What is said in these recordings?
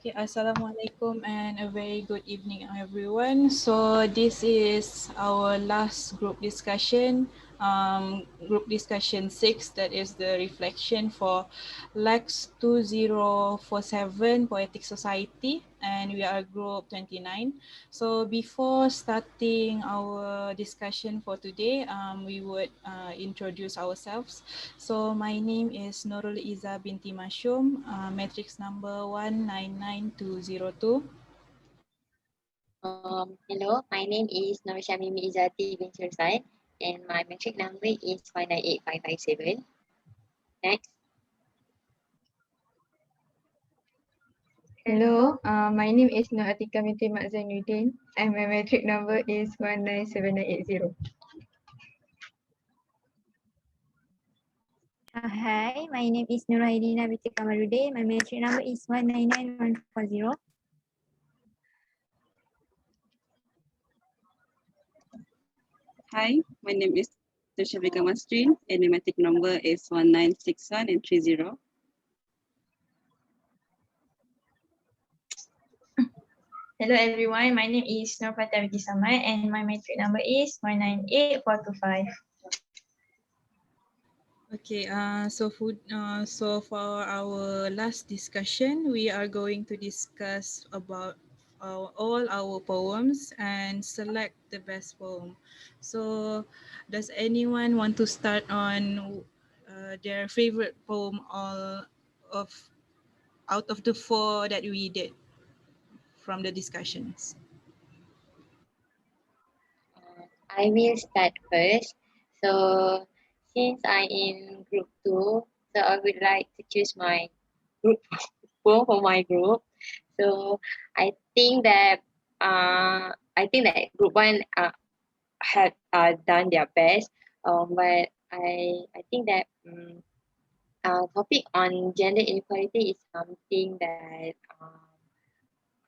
Okay, Assalamualaikum and a very good evening everyone. So this is our last group discussion 6, that is the reflection for LAX2047 Poetic Society, and we are group 29. So before starting our discussion for today, we would introduce ourselves. So my name is Nurul Iza binti Mashum, matrix number 199202. Hello, my name is Norisha Mimi Izati bin Sursai, and my metric number is 598557. Next. Hello, my name is Nur Atika binti Mak Zainuddin and my metric number is 197980. Hi, my name is Nuraidina binti Kamaluddin. My metric number is 199140. Hi, my name is Shabika Masrin, and the matric number is 1961 and 30. Hello everyone, my name is Nurfata binti Samad and my metric number is 198425. Okay, so for our last discussion, we are going to discuss about all our poems and select the best poem. So, does anyone want to start on their favorite poem, all of out of the four that we did from the discussions? I will start first. So, since I'm in group 2, so I would like to choose my group for my group. So, I think that group 1 had done their best, but I think that topic on gender inequality is something that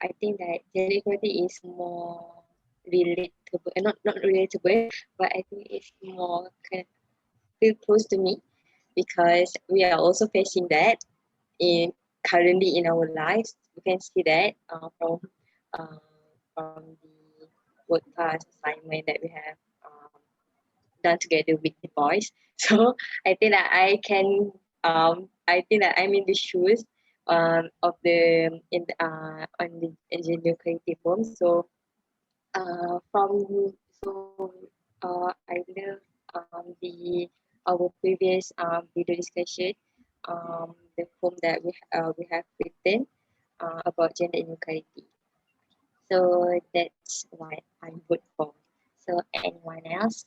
I think that gender equality is more relatable, not relatable, but I think it's more kind of feel close to me because we are also facing that in currently in our lives. We can see that uh, from the work task assignment that we have done together with the boys. So I think that I think that I'm in the shoes of the in on the engineer creative form. So from so I love the our previous video discussion, the form that we have written about gender inequality. So that's why I vote for. So anyone else?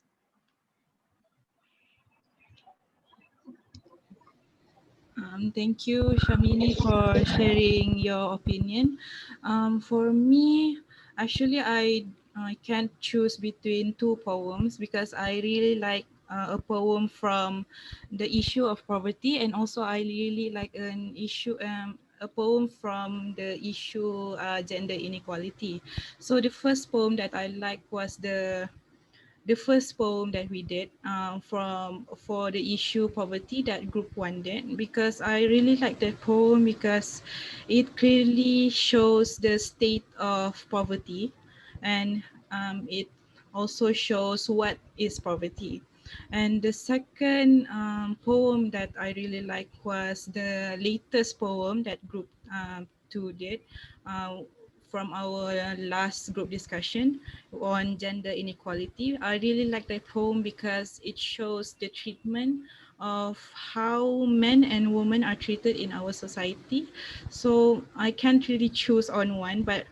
Thank you, Shamini, for sharing your opinion. For me, actually, I can't choose between two poems because I really like a poem from the issue of poverty, and also I really like a poem from the issue gender inequality. So the first poem that I liked was the first poem that we did from for the issue poverty that group one did, because I really like that poem because it clearly shows the state of poverty, and it also shows what is poverty. And the second poem that I really like was the latest poem that group two did, uh, from our last group discussion on gender inequality. I really like that poem because it shows the treatment of how men and women are treated in our society. So I can't really choose on one, but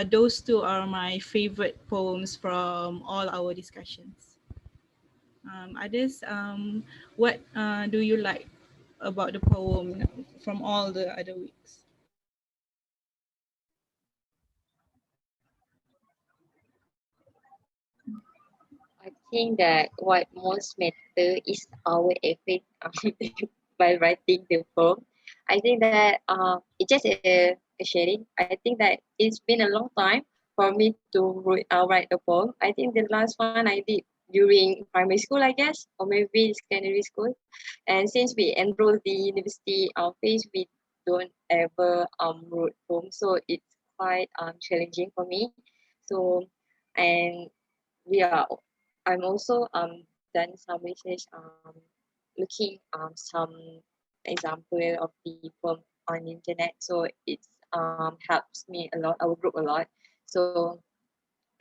those two are my favorite poems from all our discussions. Others, what do you like about the poem from all the other weeks? I think that what most matter is our effort by writing the poem. I think that it's just a sharing. I think that it's been a long time for me to write a poem. I think the last one I did during primary school, I guess, or maybe secondary school. And since we enrolled the university phase, don't ever wrote home, so it's quite challenging for me. So and yeah, I'm also done some research looking some example of the poem on the internet. So it's helps me a lot, our group a lot. So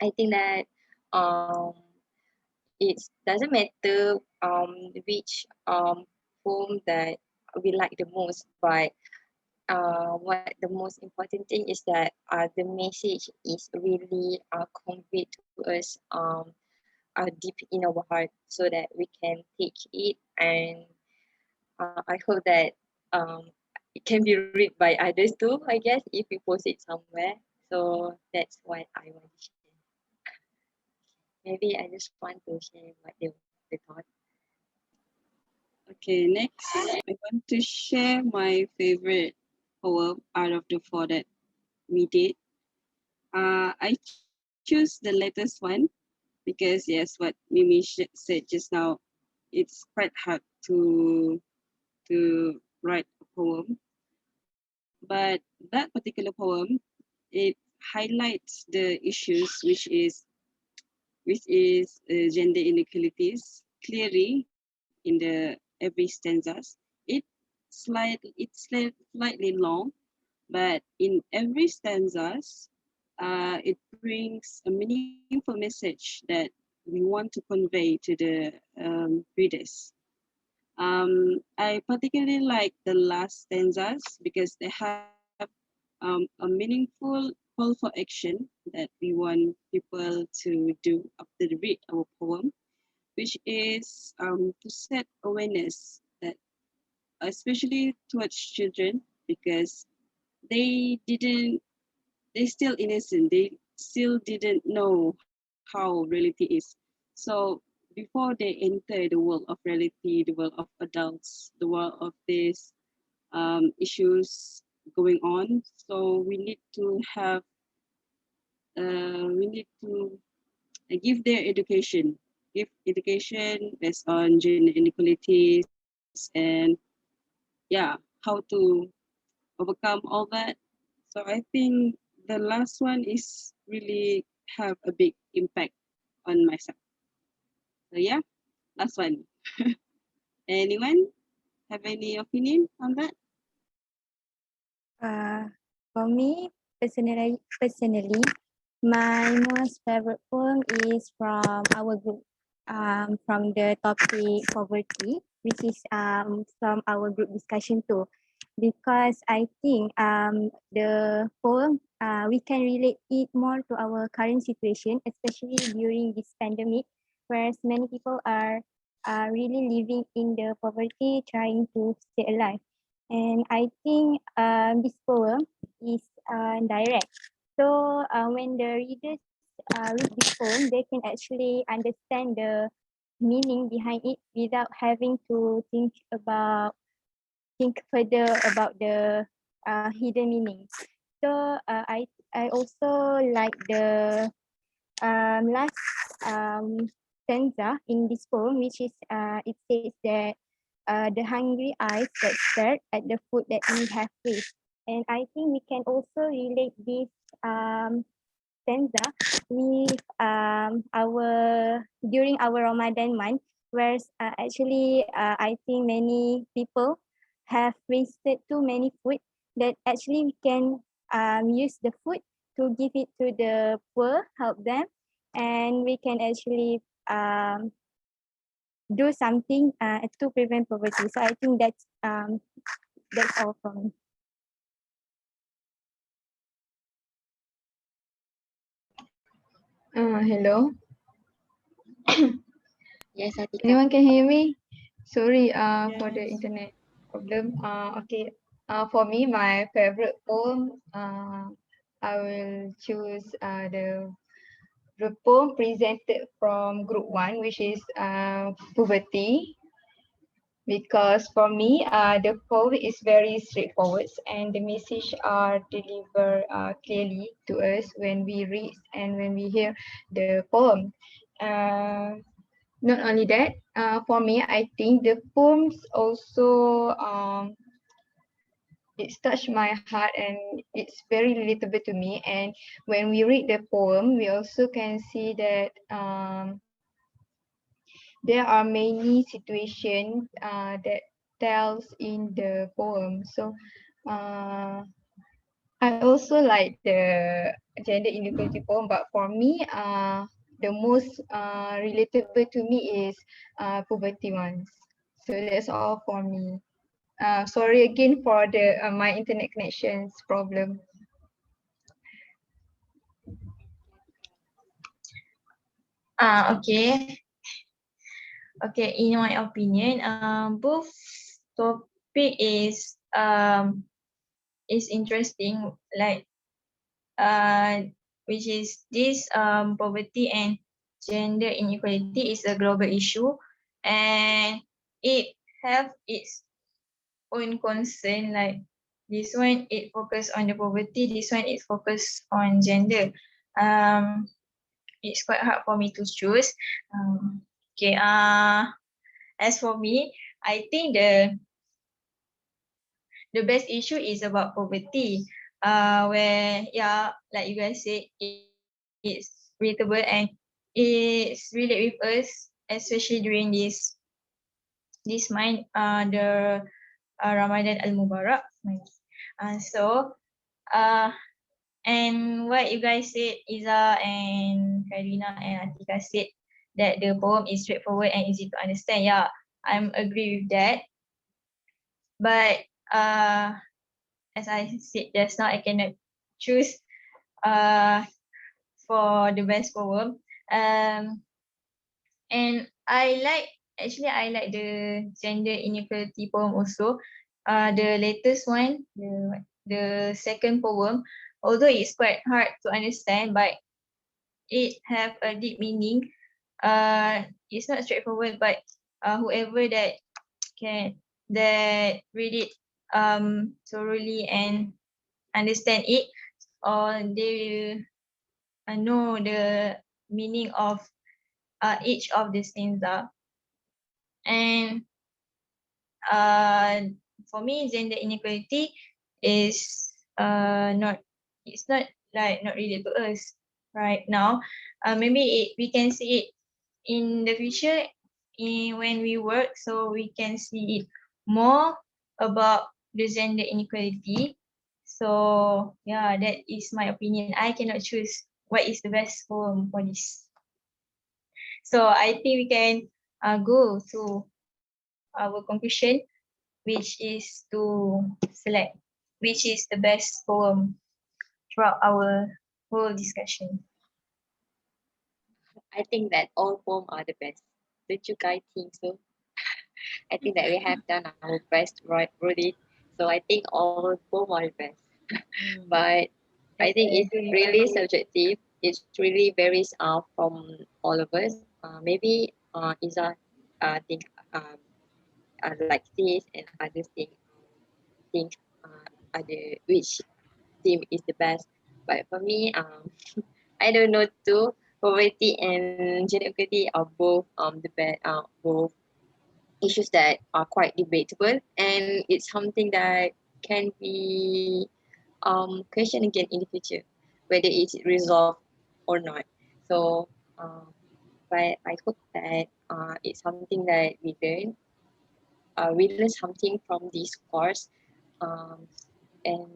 I think that um it doesn't matter which poem that we like the most, but what the most important thing is that the message is really conveyed to us deep in our heart, so that we can take it, and I hope that it can be read by others too, I guess, if we post it somewhere. So that's what I want to share. Maybe I just want to share what the thought. Okay, next, I want to share my favorite poem out of the four that we did. I choose the latest one because, yes, what Mimi said just now, it's quite hard to write a poem. But that particular poem, it highlights the issues, which is gender inequalities clearly in the every stanzas. It slightly long, but in every stanzas, it brings a meaningful message that we want to convey to the readers. I particularly like the last stanzas because they have a meaningful call for action that we want people to do after they read our poem, which is to set awareness that, especially towards children, because they didn't, they still innocent, they still didn't know how reality is. So before they enter the world of reality, the world of adults, the world of these issues going on, so we need to give their education, give education based on gender inequalities, and yeah, how to overcome all that. So I think the last one is really have a big impact on myself. So yeah, last one. Anyone have any opinion on that? Uh, for me, personally, my most favorite poem is from our group, from the topic poverty, which is from our group discussion too, because I think the poem we can relate it more to our current situation, especially during this pandemic, whereas many people are really living in the poverty, trying to stay alive. And I think this poem is direct. So when the readers read this poem, they can actually understand the meaning behind it without having to think further about the hidden meaning. So I also like the last stanza in this poem, which is it says that the hungry eyes that stare at the food that we have raised. And I think we can also relate this stanza with our during our Ramadan month, where actually I think many people have wasted too many food that actually we can use the food to give it to the poor, help them, and we can actually do something to prevent poverty. So I think that's all from me. Hello. Yes, Atika. Anyone can hear me? Sorry for the Yes. internet problem. Okay. For me, my favorite poem, I will choose the poem presented from group one, which is Poverty. Because for me, the poem is very straightforward and the message are delivered clearly to us when we read and when we hear the poem. Uh, Not only that, for me, I think the poems also it's touched my heart and it's very relatable to me. And when we read the poem, we also can see that there are many situations that tells in the poem. So uh, I also like the gender inequality poem, but for me, the most relatable to me is poverty ones. So that's all for me. Sorry again for the my internet connections problem. Okay. Okay, in my opinion, both topic is interesting, like which is this poverty and gender inequality is a global issue, and it have its own concern. Like this one, it focus on the poverty. This one, it focus on gender. Um, it's quite hard for me to choose. Okay. As for me, I think the best issue is about poverty. Where yeah, like you guys said, it's relatable and it's relate with us, especially during this month, the Ramadan Al Mubarak. So uh, and what you guys said, Iza and Karina and Atika said that the poem is straightforward and easy to understand. Yeah, I'm agree with that. But uh, as I said just now, I cannot choose uh for the best poem. Um, and I like the gender inequality poem also. The latest one, the second poem, although it's quite hard to understand, but it have a deep meaning. It's not straightforward, but whoever that can that read it thoroughly and understand it, or they will know the meaning of each of the stanza. And uh, for me, gender inequality is not it's not like not related to us right now. Maybe we can see it in the future in when we work, so we can see it more about the gender inequality. So yeah, that is my opinion. I cannot choose what is the best for this. So I think we can go to our conclusion, which is to select which is the best poem throughout our whole discussion. I think that all poems are the best. Don't you guys think so? I think that we have done our best, right, Rudy? So I think all poems are the best. But I Yes, think I it's agree with really you. subjective. It really varies from all of us. Maybe Isa think like this, and others think other which team is the best. But for me, I don't know too. Poverty and gender equality are both both issues that are quite debatable, and it's something that can be questioned again in the future, whether it's resolved or not. So, um, but I hope that it's something that we learn something from this course. Um, and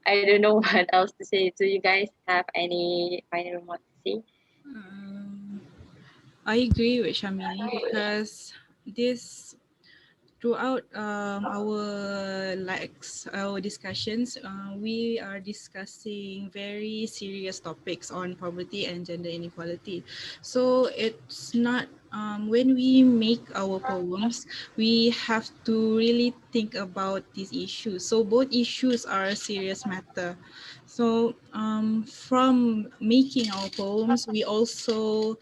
I don't know what else to say. Do you guys have any final remarks to say? Um, I agree with Shamini because this throughout our likes our discussions, we are discussing very serious topics on poverty and gender inequality. So it's not when we make our poems, we have to really think about these issues. So both issues are a serious matter. So from making our poems, we also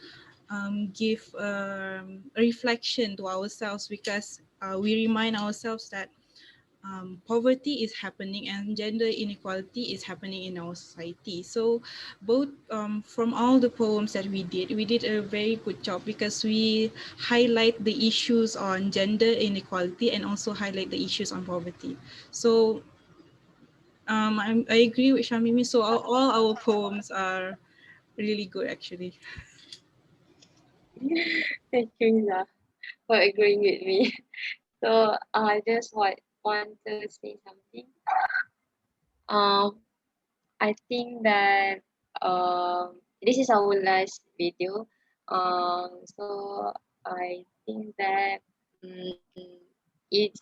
give a reflection to ourselves because we remind ourselves that poverty is happening and gender inequality is happening in our society. So both from all the poems that we did a very good job because we highlight the issues on gender inequality and also highlight the issues on poverty. So I agree with Shamimi. So all our poems are really good, actually. Thank you, Lisa, for agreeing with me. So I just want to say something. Um, I think that this is our last video. So I think that it's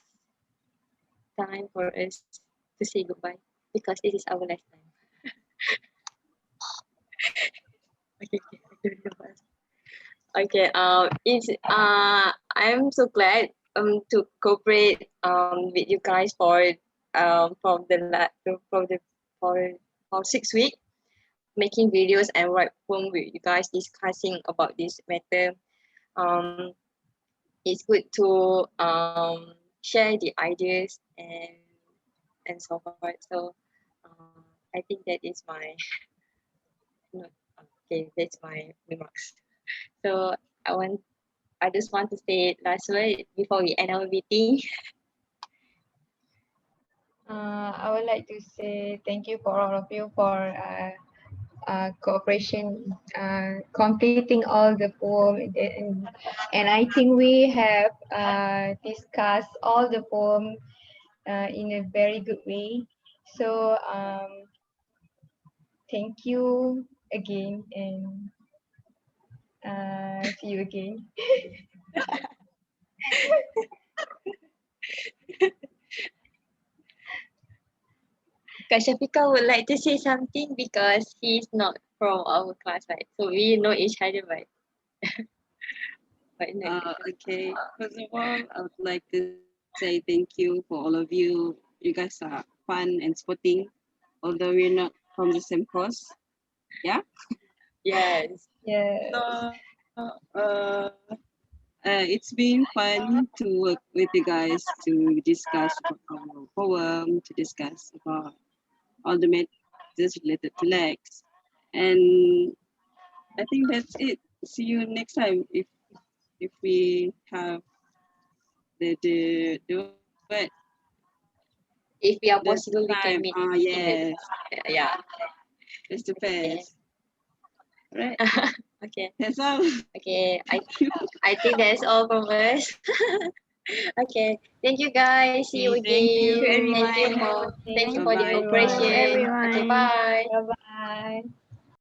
time for us to say goodbye because this is our last time. Okay, I don't know what. Okay, I'm so glad to cooperate with you guys from for 6 weeks making videos and write poem with you guys discussing about this matter. Um, it's good to share the ideas and so forth. So I think that is my no, okay, that's my remarks. So I want I just want to say last word before we end our meeting. I would like to say thank you for all of you for cooperation, completing all the poem, and I think we have discussed all the poem in a very good way. So thank you again, and see you again. Kak Shafika would like to say something because he's not from our class, right? So we know each other, right? But no. Okay. First of all, I would like to say thank you for all of you. You guys are fun and sporting, although we're not from the same course. Yeah. Yes. Yes. So, it's been fun to work with you guys to discuss about our poem, to discuss about all the matters related to LAX. And I think that's it. See you next time if we have the what If we the are possible, we time. can meet in Yes, the yeah. that's the best. Okay. All right, Okay. that's all. Okay. Thank you. I think that's all from us. Okay. Thank you guys. See you Okay, thank again. Thank you, you. Thank you everyone. for Thank for you, the Bye bye. Thank you, everyone. cooperation. Okay, everyone. bye. Bye bye.